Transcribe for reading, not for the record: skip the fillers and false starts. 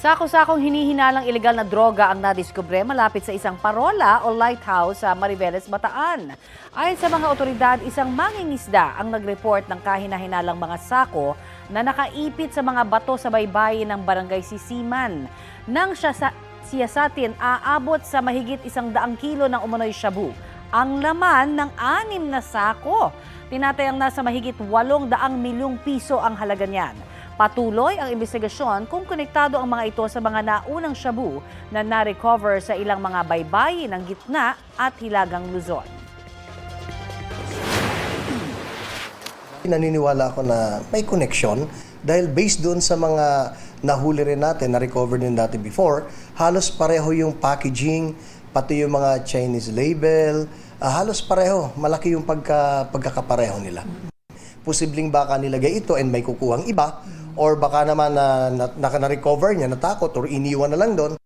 Sako-sakong hinihinalang ilegal na droga ang nadiskubre malapit sa isang parola o lighthouse sa Mariveles, Bataan. Ayon sa mga otoridad, isang mangingisda ang nag-report ng kahina-hinalang mga sako na nakaipit sa mga bato sa baybayin ng barangay Sisiman. Nang siyasatin, aabot sa mahigit 100 kilo ng umano'y shabu. Ang laman ng 6 na sako. Tinatayang nasa mahigit 800 milyong piso ang halaga niyan. Patuloy ang investigasyon kung konektado ang mga ito sa mga naunang shabu na na-recover sa ilang mga baybayin ng gitna at hilagang Luzon. Naniniwala ako na may connection dahil based doon sa mga nahuli rin natin, na-recover din natin before, halos pareho yung packaging, pati yung mga Chinese label, halos pareho, malaki yung pagkakapareho nila. Posibleng baka nilagay ito and may kukuhang iba, or baka naman na recover niya, natakot or iniwan na lang doon.